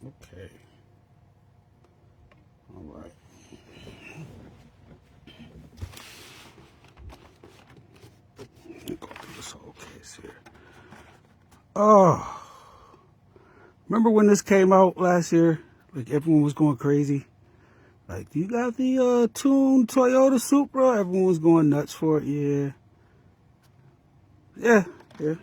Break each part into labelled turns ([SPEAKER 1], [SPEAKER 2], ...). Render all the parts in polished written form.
[SPEAKER 1] Okay. All right. Go through this whole case here. Oh, remember when this came out last year? Like everyone was going crazy. Like, you got the tuned Toyota Supra? Everyone was going nuts for it. Yeah. Yeah. Yeah.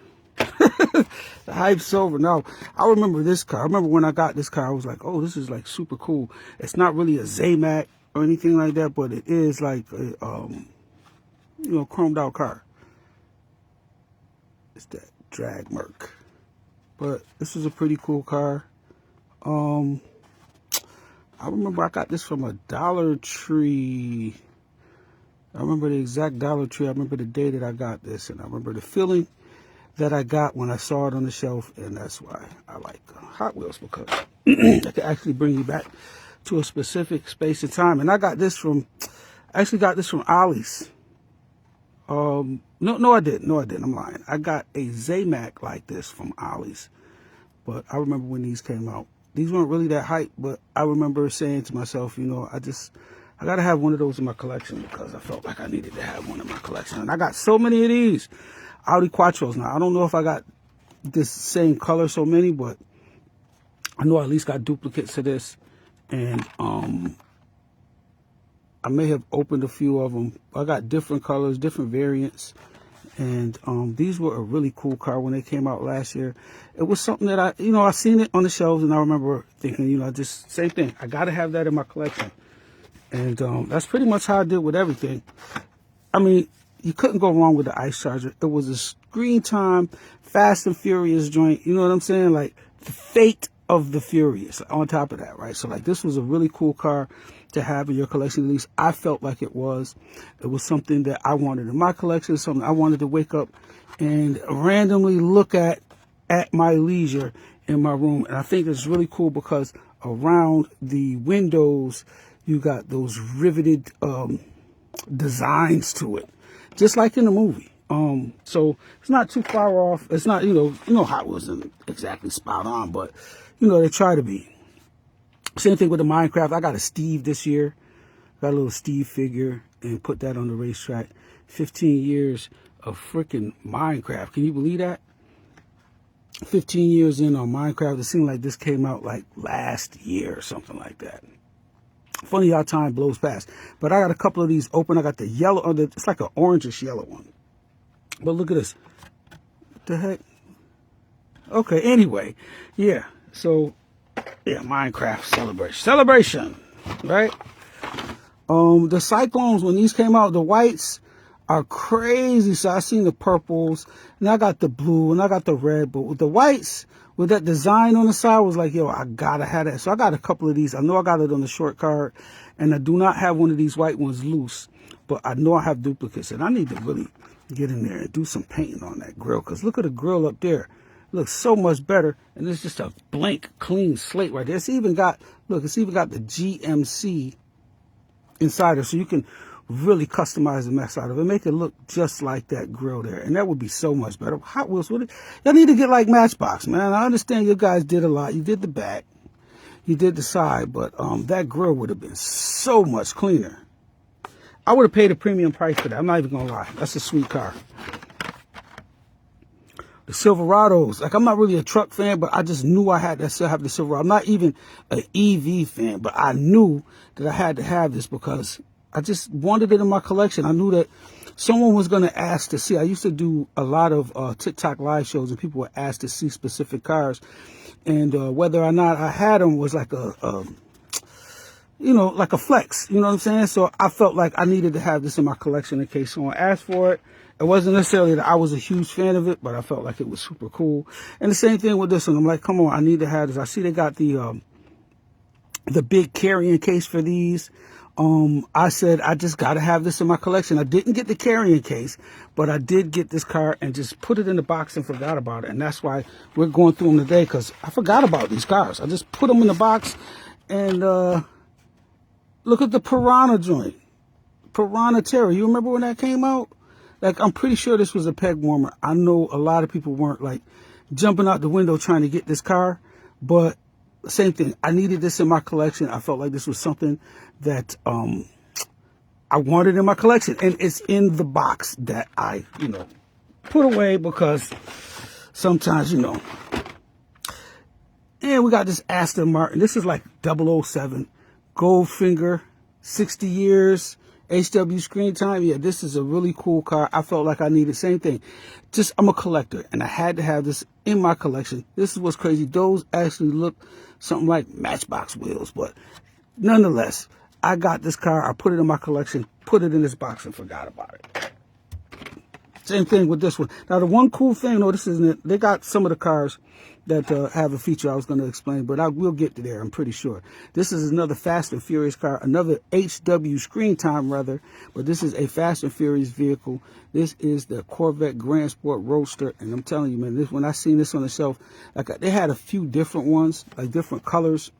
[SPEAKER 1] The hype's over. Now, I remember this car. I remember when I got this car, I was like, oh, this is like super cool. It's not really a Zamac or anything like that, but it is like a, chromed out car. It's that drag Merc. But this is a pretty cool car. I remember I got this from a Dollar Tree. I remember the exact Dollar Tree. I remember the day that I got this, and I remember the feeling that I got when I saw it on the shelf, and that's why I like Hot Wheels, because it can actually bring you back to a specific space and time. And I actually got this from Ollie's. No, I didn't. I'm lying. I got a Zamac like this from Ollie's, but I remember when these came out. These weren't really that hype, but I remember saying to myself, I gotta have one of those in my collection, because I felt like I needed to have one in my collection. And I got so many of these Audi Quattros now. I don't know if I got this same color so many, but I know I at least got duplicates of this. And I may have opened a few of them. I got different colors, different variants. And these were a really cool car when they came out last year. It was something that I seen it on the shelves, and I remember thinking, just same thing. I got to have that in my collection. And that's pretty much how I did with everything. I mean, you couldn't go wrong with the Ice Charger. It was a screen time, Fast and Furious joint. You know what I'm saying? Like the fate of the Furious on top of that, right? So like this was a really cool car to have in your collection. At least I felt like it was. It was something that I wanted in my collection, something I wanted to wake up and randomly look at my leisure in my room. And I think it's really cool because around the windows, you got those riveted designs to it, just like in the movie. So it's not too far off. It's not, Hot Wheels isn't exactly spot on, but they try to be. Same thing with the Minecraft. I got a Steve this year. Got a little Steve figure and put that on the racetrack. 15 years of freaking Minecraft. Can you believe that? 15 years in on Minecraft. It seemed like this came out like last year or something like that. Funny how time blows past. But I got a couple of these open. I got the yellow, it's like an orangish yellow one. But look at this. What the heck? Okay, anyway. Yeah. So, yeah, Minecraft celebration. Right? The Cyclones, when these came out, the whites are crazy. So I seen the purples, and I got the blue, and I got the red. But with the whites, with that design on the side, was like, yo, I gotta have that. So I got a couple of these. I know I got it on the short card, and I do not have one of these white ones loose, but I know I have duplicates, and I need to really get in there and do some painting on that grill, because look at the grill up there. It looks so much better, and it's just a blank, clean slate right there. It's even got the GMC insider, so you can really customize the mess out of it, make it look just like that grill there, and that would be so much better. Hot Wheels, y'all need to get like Matchbox, man. I understand you guys did a lot. You did the back, you did the side, but that grill would have been so much cleaner. I would have paid a premium price for that. I'm not even gonna lie. That's a sweet car. The Silverados, like, I'm not really a truck fan, but I just knew I had to still have the Silverado. I'm not even an EV fan, but I knew that I had to have this because I just wanted it in my collection. I knew that someone was going to ask to see. I used to do a lot of TikTok live shows, and people would ask to see specific cars. And whether or not I had them was like like a flex. You know what I'm saying? So I felt like I needed to have this in my collection in case someone asked for it. It wasn't necessarily that I was a huge fan of it, but I felt like it was super cool. And the same thing with this one. I'm like, come on, I need to have this. I see they got the big carrying case for these. I said, I just got to have this in my collection. I didn't get the carrying case, but I did get this car and just put it in the box and forgot about it. And that's why we're going through them today, because I forgot about these cars. I just put them in the box. And look at the Piranha joint. Piranha Terror. You remember when that came out? Like, I'm pretty sure this was a peg warmer. I know a lot of people weren't like jumping out the window trying to get this car, but same thing. I needed this in my collection. I felt like this was something that I wanted in my collection, and it's in the box that I, put away because sometimes, And we got this Aston Martin. This is like 007 Goldfinger, 60 years, HW screen time. Yeah, this is a really cool car. I felt like I needed same thing. Just, I'm a collector, and I had to have this in my collection. This is what's crazy. Those actually look something like Matchbox wheels, but nonetheless, I got this car. I put it in my collection, put it in this box, and forgot about it. Same thing with this one. Now, the one cool thing, this isn't it. They got some of the cars that have a feature I was going to explain, but I will get to there, I'm pretty sure. This is another Fast and Furious car, another HW screen time, rather, but this is a Fast and Furious vehicle. This is the Corvette Grand Sport Roadster, and I'm telling you, man, when I seen this on the shelf, they had a few different ones, like different colors,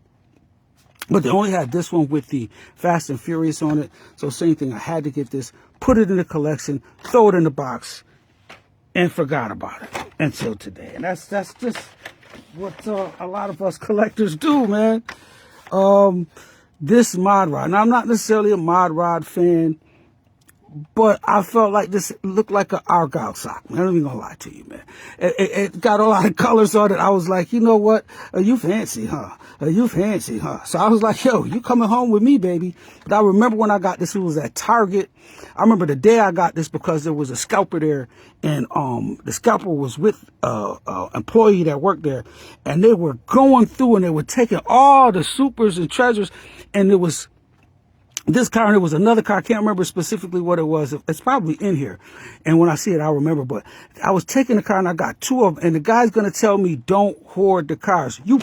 [SPEAKER 1] but they only had this one with the Fast and Furious on it. So same thing, I had to get this, put it in the collection, throw it in the box, and forgot about it until today. And that's just what a lot of us collectors do, man. This mod rod. Now, I'm not necessarily a mod rod fan, but I felt like this looked like an Argyle sock. I'm not even gonna lie to you, man. It got a lot of colors on it. I was like, you know what? You fancy, huh? You fancy, huh? So I was like, yo, you coming home with me, baby. But I remember when I got this, it was at Target. I remember the day I got this because there was a scalper there, and the scalper was with employee that worked there, and they were going through and they were taking all the supers and treasures, and there was this car, and it was another car. I can't remember specifically what it was. It's probably in here. And when I see it, I'll remember. But I was taking the car, and I got two of them. And the guy's going to tell me, don't hoard the cars. You're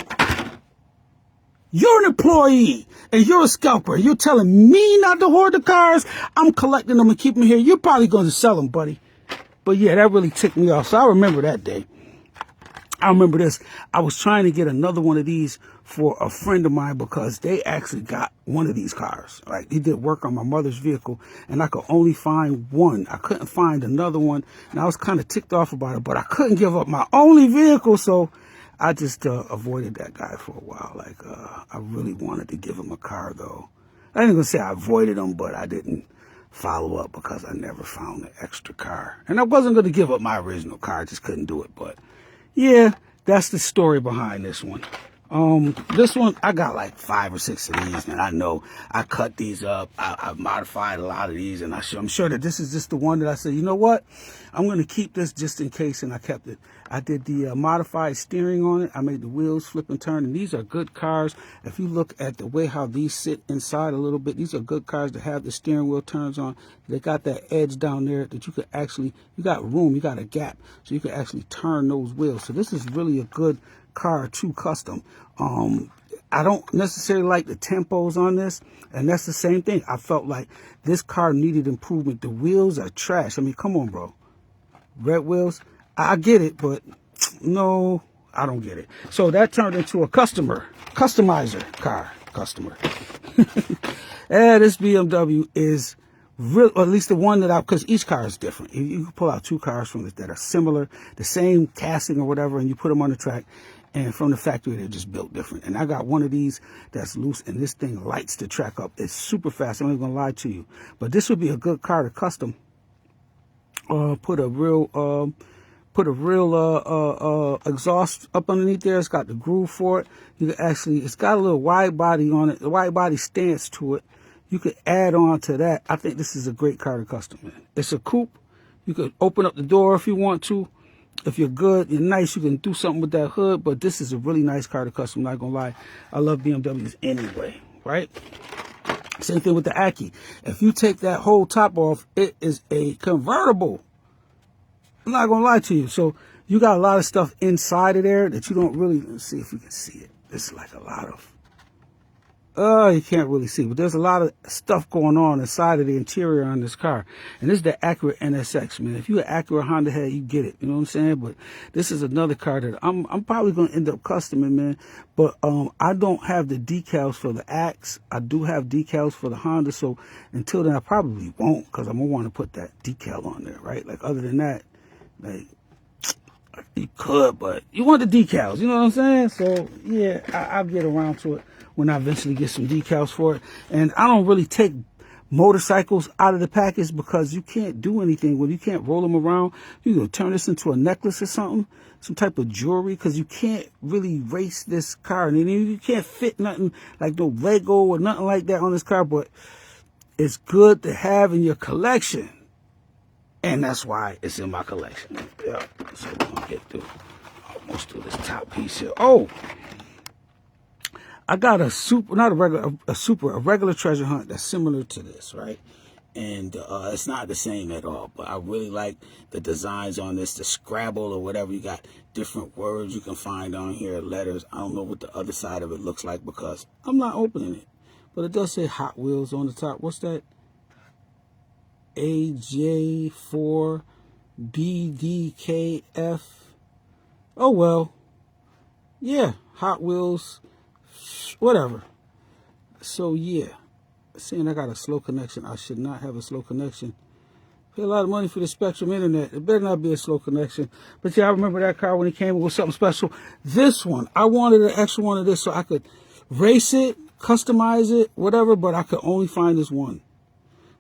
[SPEAKER 1] an employee, and you're a scalper. You're telling me not to hoard the cars? I'm collecting them and keeping them here. You're probably going to sell them, buddy. But, yeah, that really ticked me off. So I remember that day. I remember this. I was trying to get another one of these for a friend of mine because they actually got one of these cars. Like, he did work on my mother's vehicle, and I could only find one. I couldn't find another one, and I was kind of ticked off about it, but I couldn't give up my only vehicle, so I just avoided that guy for a while. Like, I really wanted to give him a car, though. I ain't gonna say I avoided him, but I didn't follow up because I never found an extra car. And I wasn't going to give up my original car. I just couldn't do it, but yeah, that's the story behind this one. This one, I got like 5 or 6 of these, and I know I cut these up. I modified a lot of these, and I'm sure that this is just the one that I said, you know what? I'm going to keep this just in case, and I kept it. I did the modified steering on it. I made the wheels flip and turn, and these are good cars. If you look at the way how these sit inside a little bit, these are good cars to have the steering wheel turns on. They got that edge down there that you could actually, you got room, you got a gap, so you can actually turn those wheels. So this is really a good car to custom. I don't necessarily like the tempos on this, and that's the same thing. I felt like this car needed improvement. The wheels are trash. I mean, come on, bro. Red wheels, I get it, but no, I don't get it. So that turned into a customizer car, customer. And this BMW is real, or at least the one that because each car is different. You can pull out 2 cars from it that are similar, the same casting or whatever, and you put them on the track. And from the factory, they're just built different. And I got one of these that's loose, and this thing lights the track up. It's super fast. I'm not going to lie to you. But this would be a good car to custom. Put a real exhaust up underneath there. It's got the groove for it. You can actually, it's got a little wide body on it, the wide body stance to it. You could add on to that. I think this is a great car to custom, man. It's a coupe. You could open up the door if you want to. If you're good, you're nice, you can do something with that hood, but this is a really nice car to custom, not gonna lie. I love BMWs anyway, right? Same thing with the Aki. If you take that whole top off, it is a convertible. I'm not gonna lie to you. So you got a lot of stuff inside of there that you don't really, let's see if you can see it. It's like a lot of, you can't really see, but there's a lot of stuff going on inside of the interior on this car. And this is the Acura NSX, man. If you're an Acura Honda head, you get it. You know what I'm saying? But this is another car that I'm probably going to end up customing, man. But I don't have the decals for the Axe. I do have decals for the Honda. So until then, I probably won't, because I'm going to want to put that decal on there, right? Like, other than that, like, You could, but you want the decals. You know what I'm saying? So yeah, I'll get around to it when I eventually get some decals for it. And I don't really take motorcycles out of the package because you can't do anything with it. You can't roll them around. You can turn this into a necklace or something, some type of jewelry, because you can't really race this car. And you can't fit nothing like no Lego or nothing like that on this car, but it's good to have in your collection. And that's why it's in my collection. Yeah. So we're going to get through almost through this top piece here. Oh, I got a super, not a regular, a regular treasure hunt that's similar to this, right? And it's not the same at all, but I really like the designs on this, the Scrabble or whatever. You got different words you can find on here, letters. I don't know what the other side of it looks like because I'm not opening it. But it does say Hot Wheels on the top. What's that? AJ4BDKF. Oh, well. Yeah, Hot Wheels, whatever. So, yeah. Saying I got a slow connection. I should not have a slow connection. Pay a lot of money for the Spectrum Internet. It better not be a slow connection. But, yeah, I remember that car when it came with something special. This one, I wanted an extra one of this so I could race it, customize it, whatever, but I could only find this one.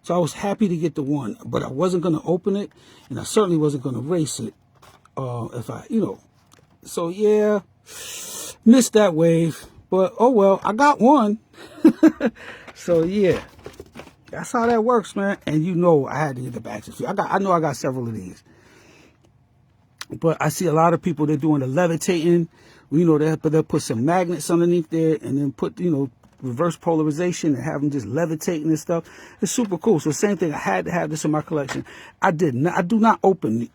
[SPEAKER 1] So I was happy to get the one, but I wasn't going to open it, and I certainly wasn't going to race it if I, So, yeah, missed that wave. But, oh, well, I got one. So, yeah, that's how that works, man. And I had to get the back. I know I got several of these. But I see a lot of people, they're doing the levitating. They'll put some magnets underneath there and then put, reverse polarization and have them just levitating and stuff. It's super cool. So same thing. I had to have this in my collection. I do not open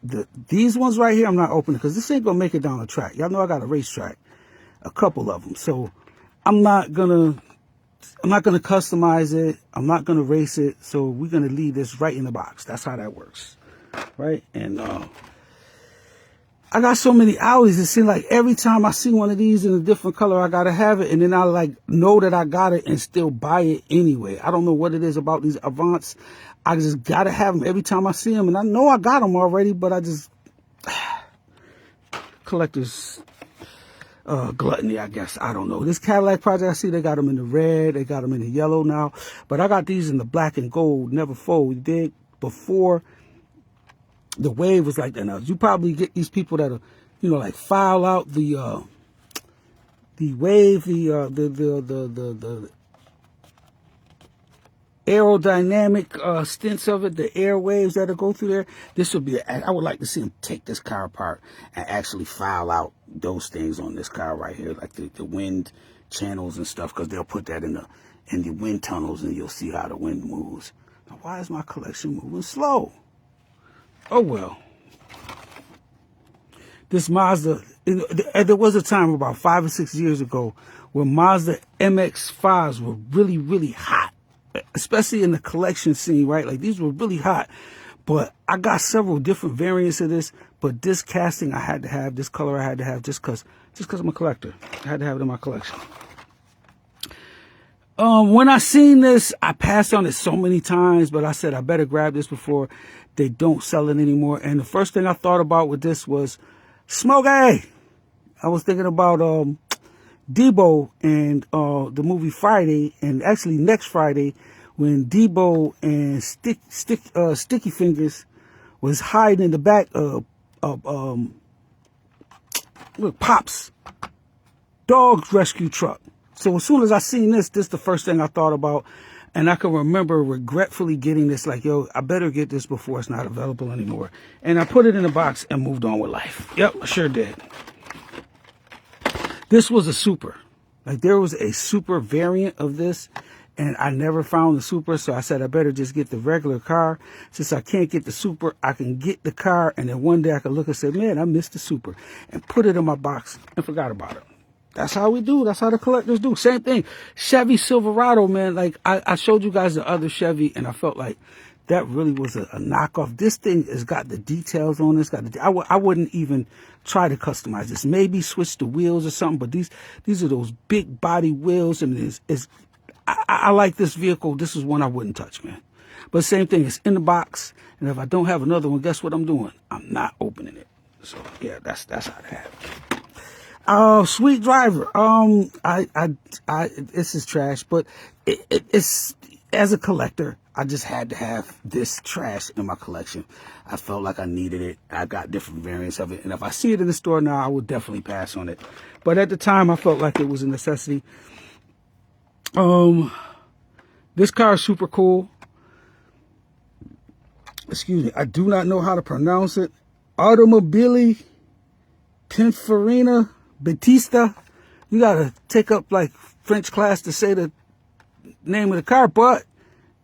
[SPEAKER 1] these ones right here. I'm not opening because this ain't gonna make it down the track. Y'all know I got a racetrack, a couple of them. So I'm not gonna customize it. I'm not gonna race it. So we're gonna leave this right in the box. That's how that works, right? And I got so many Audis. It seems like every time I see one of these in a different color, I gotta have it, and then I know that I got it and still buy it anyway. I don't know what it is about these Avants. I just gotta have them every time I see them, and I know I got them already, but I just collectors gluttony, I guess. I don't know. This Cadillac Project, I see they got them in the red, they got them in the yellow now, but I got these in the black and gold. Never fold. You dig? Before the wave was like that. Now you probably get these people that are, file out the wave, the aerodynamic stints of it, the air waves that'll go through there. This would be. I would like to see them take this car apart and actually file out those things on this car right here, like the wind channels and stuff, because they'll put that in the wind tunnels, and you'll see how the wind moves. Now, why is my collection moving slow? Oh, well. This Mazda, there was a time about 5 or 6 years ago where Mazda MX-5s were really, really hot, especially in the collection scene, right? Like, these were really hot. But I got several different variants of this, but this casting I had to have, this color I had to have just because I'm a collector. I had to have it in my collection. When I seen this, I passed on it so many times, but I said I better grab this before they don't sell it anymore. And the first thing I thought about with this was Smokey. I was thinking about Debo and the movie Friday, and actually next Friday when Debo and Sticky Fingers was hiding in the back of Pop's dog rescue truck. So as soon as I seen this the first thing I thought about. And I can remember regretfully getting this, like, yo, I better get this before it's not available anymore. And I put it in a box and moved on with life. Yep, I sure did. This was a super. Like, there was a super variant of this, and I never found the super, so I said I better just get the regular car. Since I can't get the super, I can get the car, and then one day I can look and say, man, I missed the super, and put it in my box and forgot about it. That's how we do. That's how the collectors do. Same thing. Chevy Silverado, man. Like, I showed you guys the other Chevy, and I felt like that really was a knockoff. This thing has got the details on it. I wouldn't even try to customize this. Maybe switch the wheels or something, but these are those big body wheels, and I like this vehicle. This is one I wouldn't touch, man. But same thing. It's in the box, and if I don't have another one, guess what I'm doing? I'm not opening it. So yeah, that's how that happened. Sweet Driver. This is trash, but it's, as a collector, I just had to have this trash in my collection. I felt like I needed it. I got different variants of it, and if I see it in the store now, I would definitely pass on it. But at the time, I felt like it was a necessity. This car is super cool. Excuse me, I do not know how to pronounce it. Automobili Pininfarina Battista. You gotta take up like French class to say the name of the car, but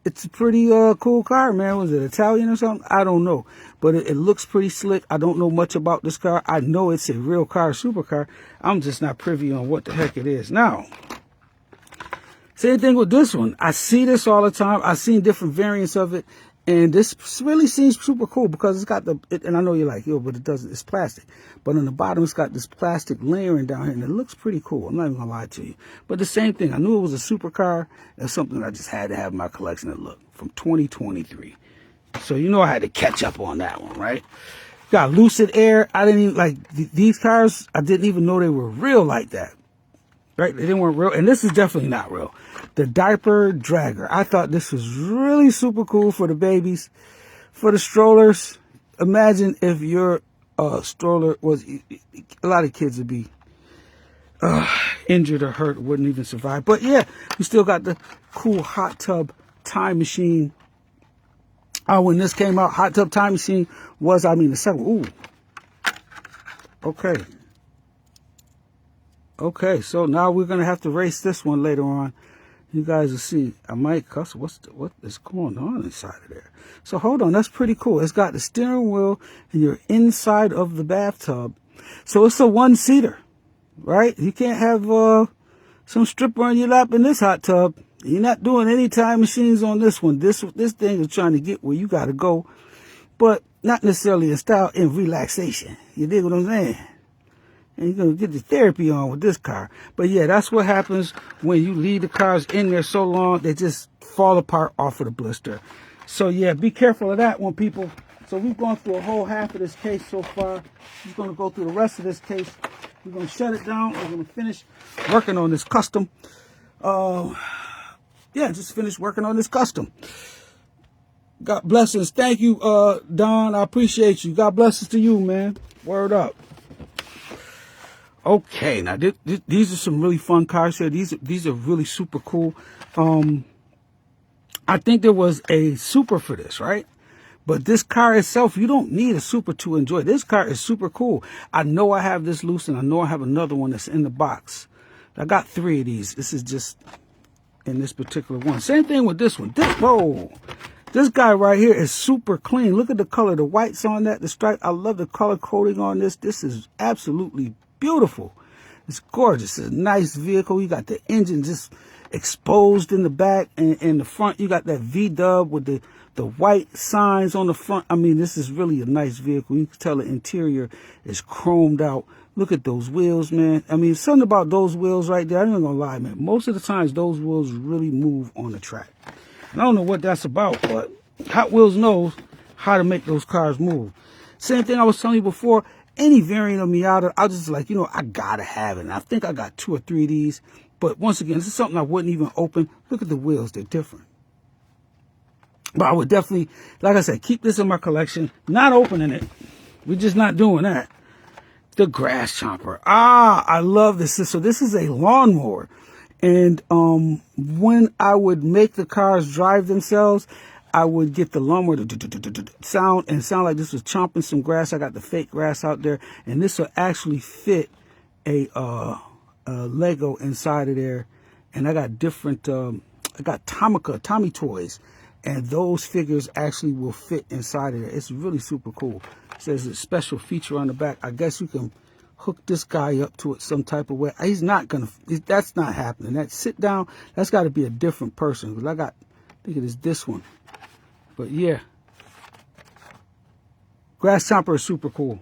[SPEAKER 1] it's a pretty cool car, man. Was it Italian or something? I don't know, but it looks pretty slick. I don't know much about this car. I know it's a real car, supercar. I'm just not privy on what the heck it is. Now, same thing with this one. I see this all the time. I've seen different variants of it. And this really seems super cool because it's got and I know you're like, yo, but it doesn't, it's plastic. But on the bottom, it's got this plastic layering down here, and it looks pretty cool. I'm not even gonna lie to you. But the same thing, I knew it was a supercar. It's something I just had to have in my collection. That look from 2023. So you know I had to catch up on that one, right? Got Lucid Air. I didn't even like these cars. I didn't even know they were real like that. Right? They weren't real. And this is definitely not real. The Diaper Dragger. I thought this was really super cool for the babies, for the strollers. Imagine if your stroller was, a lot of kids would be injured or hurt, wouldn't even survive. But yeah, we still got the cool hot tub time machine. When this came out, hot tub time machine was, the second. Ooh. Okay. Okay, so now we're going to have to race this one later on. You guys will see. I might cuss. What is going on inside of there? So hold on. That's pretty cool. It's got the steering wheel and you're inside of the bathtub. So it's a one-seater, right? You can't have some stripper on your lap in this hot tub. You're not doing any time machines on this one. This thing is trying to get where you got to go, but not necessarily in style, in relaxation. You dig what I'm saying? And you're going to get the therapy on with this car. But yeah, that's what happens when you leave the cars in there so long, they just fall apart off of the blister. So yeah, be careful of that one, people. So we've gone through a whole half of this case so far. We're going to go through the rest of this case. We're going to shut it down. We're going to finish working on this custom. Just finish working on this custom. God blessings. Thank you, Don. I appreciate you. God blessings to you, man. Word up. Okay, now these are some really fun cars here. These are really super cool. I think there was a super for this, right? But this car itself, you don't need a super to enjoy. This car is super cool. I know I have this loose, and I know I have another one that's in the box. I got 3 of these. This is just in this particular one. Same thing with this one. This guy right here is super clean. Look at the color, the whites on that, the stripe. I love the color coding on this. This is absolutely beautiful. It's gorgeous. It's a nice vehicle. You got the engine just exposed in the back, and in the front you got that V-dub with the white signs on the front. This is really a nice vehicle. You can tell the interior is chromed out. Look at those wheels, man. Something about those wheels right there. I ain't gonna lie, man. Most of the times those wheels really move on the track. And I don't know what that's about, but Hot Wheels knows how to make those cars move. Same thing I was telling you before. Any variant of Miata, I just like, I gotta have it. And I think I got 2 or 3 of these. But once again, this is something I wouldn't even open. Look at the wheels, they're different. But I would definitely, like I said, keep this in my collection. Not opening it. We're just not doing that. The Grass Chomper. I love this. So this is a lawnmower. And when I would make the cars drive themselves, I would get the lawnmower to sound like this was chomping some grass. I got the fake grass out there, and this will actually fit a Lego inside of there. And I got different, I got Tommy toys, and those figures actually will fit inside of there. It's really super cool. It says a special feature on the back. I guess you can hook this guy up to it some type of way. He's not gonna. That's not happening. That sit down. That's got to be a different person. Because I think it is this one. But yeah, Grass Chomper is super cool.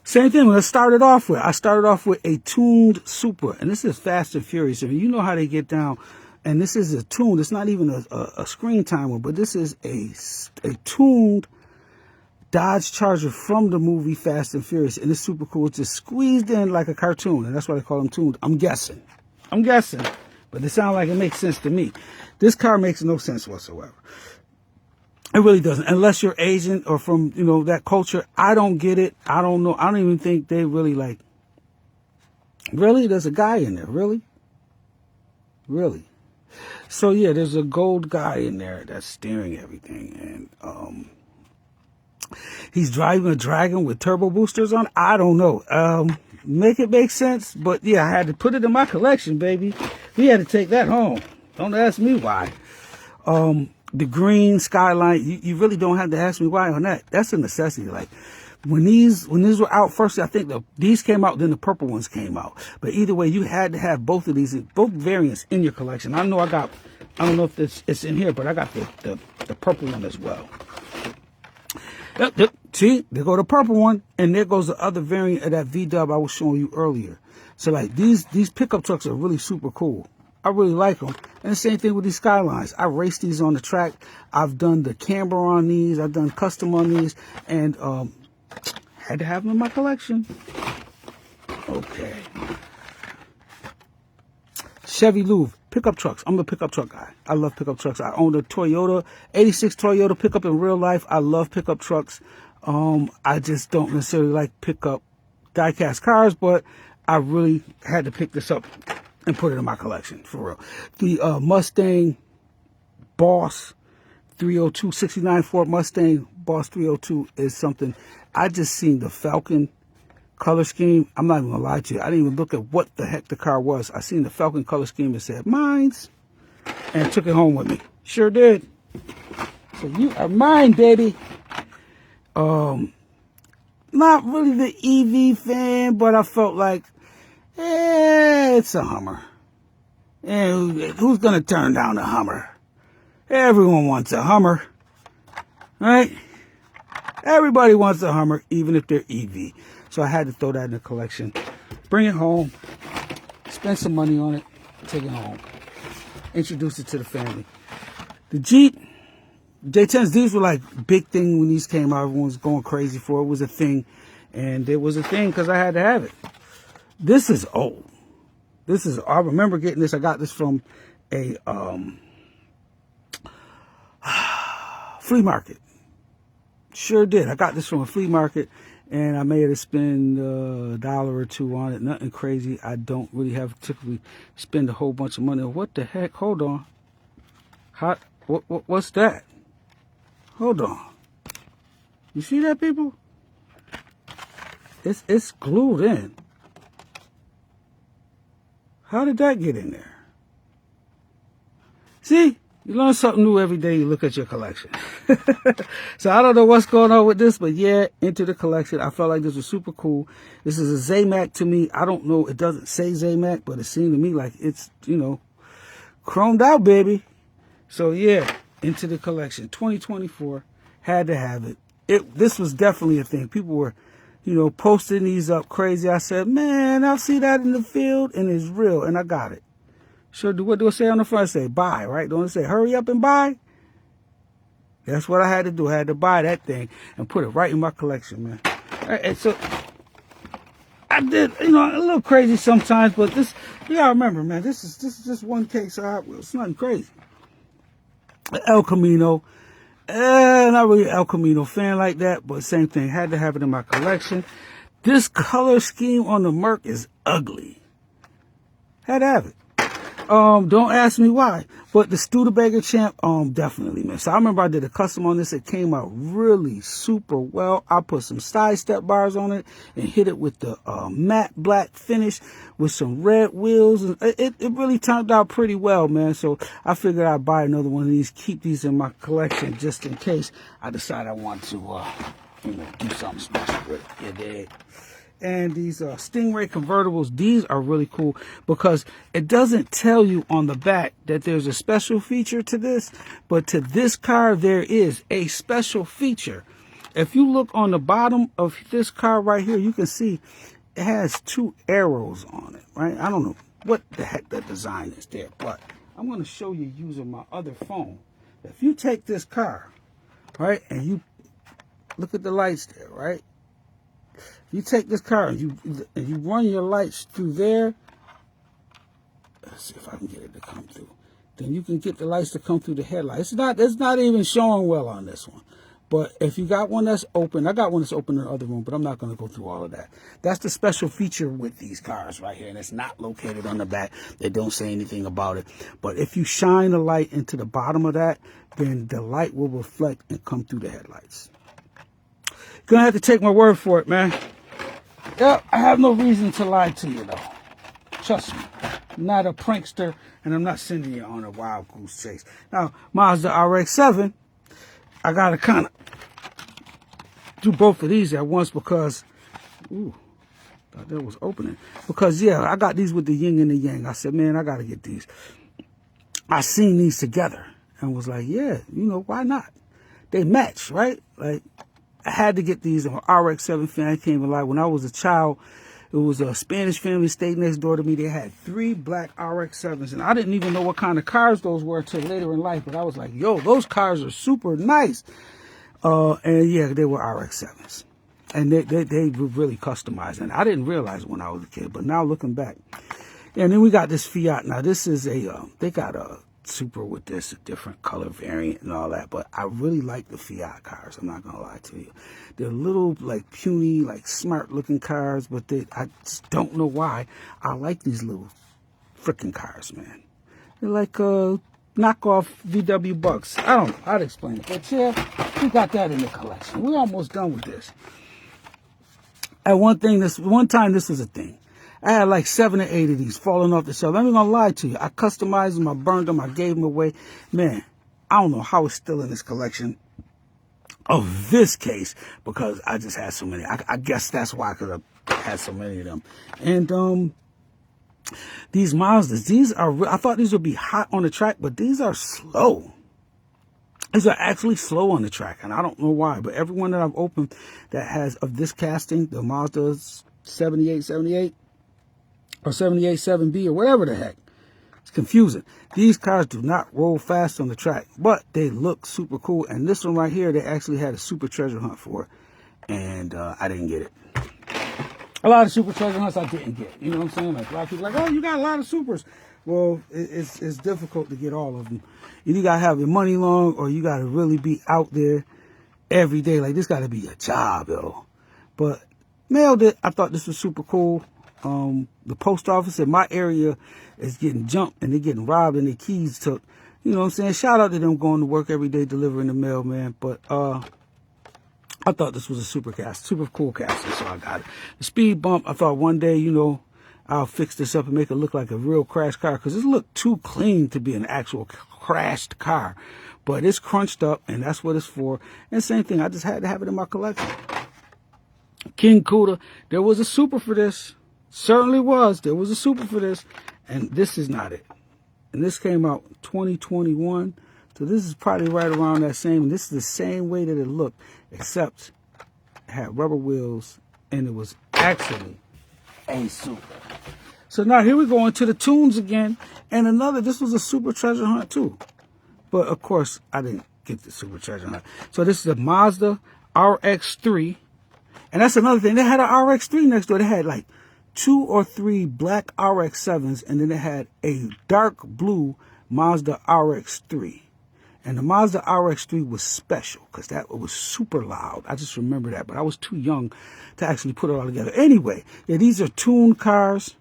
[SPEAKER 1] Same thing when I started off with a tuned Supra, and this is Fast and Furious. You know how they get down And this is a tuned, it's not even a screen timer, but this is a tuned Dodge Charger from the movie Fast and Furious. And it's super cool. It's just squeezed in like a cartoon. And that's why they call them tuned. I'm guessing. But it sounds like it makes sense to me. This car makes no sense whatsoever. It really doesn't. Unless you're Asian or from, that culture. I don't get it. I don't know. I don't even think they really like. Really? There's a guy in there. Really? So yeah, there's a gold guy in there that's steering everything. And he's driving a Dragon with turbo boosters on. I don't know. Make it make sense. But yeah, I had to put it in my collection, baby. We had to take that home. Don't ask me why. The green Skyline, you really don't have to ask me why on that. That's a necessity. Like when these were out first, I think these came out, then the purple ones came out. But either way, you had to have both of these, both variants in your collection. I know I don't know if it's in here, but I got the purple one as well. Yep. See, there go the purple one, and there goes the other variant of that V-Dub I was showing you earlier. So like these pickup trucks are really super cool. I really like them. And the same thing with these Skylines. I raced these on the track. I've done the camber on these. I've done custom on these. And had to have them in my collection. Okay. Chevy Louvre. Pickup trucks. I'm a pickup truck guy. I love pickup trucks. I own a Toyota, 86 Toyota pickup in real life. I love pickup trucks. I just don't necessarily like pickup die-cast cars, but I really had to pick this up and put it in my collection, for real. The Mustang Boss 302, 69 Ford Mustang Boss 302 is something. I just seen the Falcon color scheme. I'm not even gonna lie to you. I didn't even look at what the heck the car was. I seen the Falcon color scheme and said, mine's, and took it home with me. Sure did. So you are mine, baby. Not really the EV fan, but I felt like, it's a Hummer. And who's going to turn down a Hummer? Everyone wants a Hummer, right? Everybody wants a Hummer, even if they're EV. So I had to throw that in the collection. Bring it home. Spend some money on it. Take it home. Introduce it to the family. The Jeep J10s, these were like big thing when these came out. Everyone was going crazy for it. It was a thing. And it was a thing because I had to have it. This is old. I remember getting this. I got this from a flea market. Sure did. I got this from a flea market, and I made it spend $1 or $2 on it. Nothing crazy. I don't really have to typically spend a whole bunch of money. What the heck? Hold on. What's that? Hold on. You see that, people? It's glued in. How did that get in there? See, you learn something new every day you look at your collection. So I don't know what's going on with this, but yeah, into the collection. I felt like this was super cool. This is a Zamac to me. I don't know. It doesn't say Zamac, but it seemed to me like it's, chromed out, baby. So yeah, into the collection. 2024. Had to have it. This was definitely a thing. People were, posting these up crazy. I said, man, I'll see that in the field, and it's real, and I got it. So what do I say on the front? I say, buy, right? Don't it say, hurry up and buy? That's what I had to do. I had to buy that thing and put it right in my collection, man. And so I did, a little crazy sometimes, but this, you gotta remember, man, this is just one case. So it's nothing crazy. El Camino. Not really El Camino fan like that, but same thing. Had to have it in my collection. This color scheme on the Merc is ugly. Had to have it. Don't ask me why, but the Studebaker Champ, definitely, man. So I remember I did a custom on this. It came out really super well. I put some side step bars on it and hit it with the matte black finish with some red wheels. And it really turned out pretty well, man. So I figured I'd buy another one of these, keep these in my collection just in case I decide I want to, do something special with it. You dig? And these Stingray convertibles, these are really cool because it doesn't tell you on the back that there's a special feature to this, but to this car there is a special feature. If you look on the bottom of this car right here, you can see it has 2 arrows on it, right? I don't know what the heck that design is there, but I'm going to show you using my other phone. If you take this car, right, and you look at the lights there, right? You take this car and you run your lights through there. Let's see if I can get it to come through. Then you can get the lights to come through the headlights. It's not even showing well on this one. But if you got one that's open, I got one that's open in the other room, but I'm not going to go through all of that. That's the special feature with these cars right here, and it's not located on the back. They don't say anything about it. But if you shine the light into the bottom of that, then the light will reflect and come through the headlights. You're going to have to take my word for it, man. Yeah, I have no reason to lie to you, though. Trust me. I'm not a prankster, and I'm not sending you on a wild goose chase. Now, Mazda RX-7, I got to kind of do both of these at once because, ooh, thought that was opening. Because, yeah, I got these with the yin and the yang. I said, man, I got to get these. I seen these together and was like, yeah, why not? They match, right? Like, I had to get these. I'm an RX-7 fan. I can't even lie. When I was a child, it was a Spanish family stayed next door to me. They had 3 black RX-7s, and I didn't even know what kind of cars those were until later in life. But I was like, yo, those cars are super nice. And yeah, they were RX-7s. And they were really customized. And I didn't realize when I was a kid, but now looking back. And then we got this Fiat. Now, this is they got a Super with this, a different color variant and all that. But I really like the Fiat cars. I'm not going to lie to you. They're little, like, puny, like, smart-looking cars, but I just don't know why. I like these little freaking cars, man. They're like knockoff VW Bucks. I don't know. I'd explain it. But, yeah, we got that in the collection. We're almost done with this. At one time, this was a thing. I had like 7 or 8 of these falling off the shelf. I'm not going to lie to you. I customized them. I burned them. I gave them away. Man, I don't know how it's still in this collection of this case because I just had so many. I guess that's why I could have had so many of them. And these Mazdas, I thought these would be hot on the track, but these are slow. These are actually slow on the track, and I don't know why, but every one that I've opened that has of this casting, the Mazda 7878 or 787B or whatever the heck, it's confusing. These cars do not roll fast on the track, but they look super cool. And this one right here, they actually had a super treasure hunt for, and I didn't get it. A lot of super treasure hunts I didn't get. You know what I'm saying? Like a lot of people are like, oh, you got a lot of supers. Well, it's difficult to get all of them. You got to have your money long, or you got to really be out there every day. Like, this got to be a job, yo. But mailed it. I thought this was super cool. The post office in my area is getting jumped, and they're getting robbed, and their keys took. You know what I'm saying? Shout out to them going to work every day delivering the mail, man. But I thought this was a super cool casting, so I got it. The speed bump, I thought one day, I'll fix this up and make it look like a real crashed car, because it looked too clean to be an actual crashed car. But it's crunched up, and that's what it's for. And same thing, I just had to have it in my collection. King Cuda, there was a super for this. Certainly was. There was a super for this. And this is not it. And this came out 2021. So this is probably right around that same. And this is the same way that it looked, except it had rubber wheels, and it was actually a super. So now here we go into the tunes again. And this was a super treasure hunt too. But of course, I didn't get the super treasure hunt. So this is a Mazda RX-3. And that's another thing. They had an RX-3 next door. They had like 2 or 3 black RX-7s. And then they had a dark blue Mazda RX-3. And the Mazda RX-3 was special because that was super loud. I just remember that, but I was too young to actually put it all together. Anyway, yeah, these are tuned cars.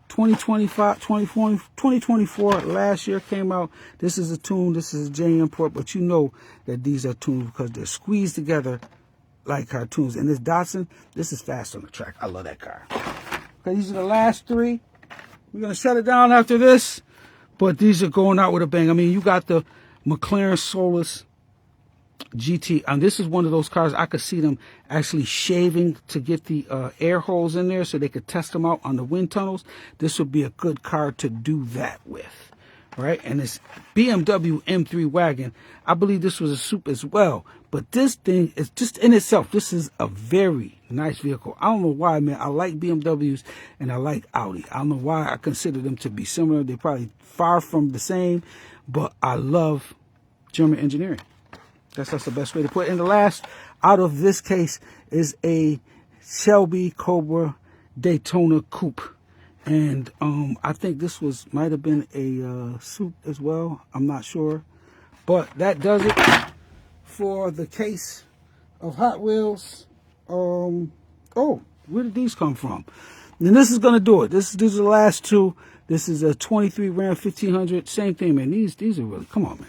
[SPEAKER 1] 2024, last year came out. This is a tune. This is a J import, but you know that these are tuned because they're squeezed together like cartoons. And this Datsun, this is fast on the track. I love that car. Okay, these are the last 3. We're going to shut it down after this, but these are going out with a bang. I mean, you got the McLaren Solus GT, and this is one of those cars I could see them actually shaving to get the air holes in there so they could test them out on the wind tunnels. This would be a good car to do that with, right? And it's BMW M3 wagon. I believe this was a soup as well. But this thing is just in itself, this is a very nice vehicle. I don't know why, man. I like BMWs and I like Audi. I don't know why I consider them to be similar. They're probably far from the same, but I love German engineering. That's the best way to put it. And the last out of this case is a Shelby Cobra Daytona Coupe. And I think this might have been a soup as well. I'm not sure. But that does it for the case of Hot Wheels. Oh, where did these come from? And this is going to do it. These are the last two. This is a 23 Ram 1500. Same thing, man. These are really, come on, man.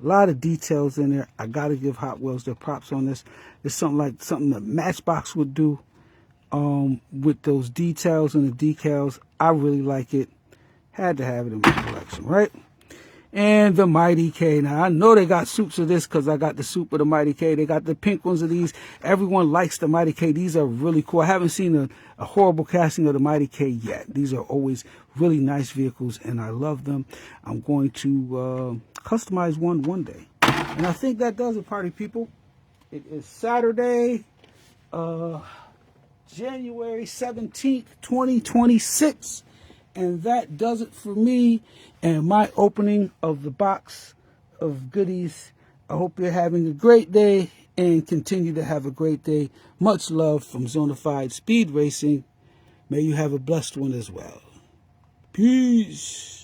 [SPEAKER 1] A lot of details in there. I got to give Hot Wheels their props on this. It's something that Matchbox would do with those details and the decals. I really like it. Had to have it in my collection, right? And the Mighty K. Now, I know they got soups of this because I got the soup of the Mighty K. They got the pink ones of these. Everyone likes the Mighty K. These are really cool. I haven't seen a horrible casting of the Mighty K yet. These are always really nice vehicles, and I love them. I'm going to customize one day. And I think that does it, party people. It is Saturday, January 17th, 2026. And that does it for me and my opening of the box of goodies. I hope you're having a great day and continue to have a great day. Much love from Zonafied Speed Racing. May you have a blessed one as well. Peace.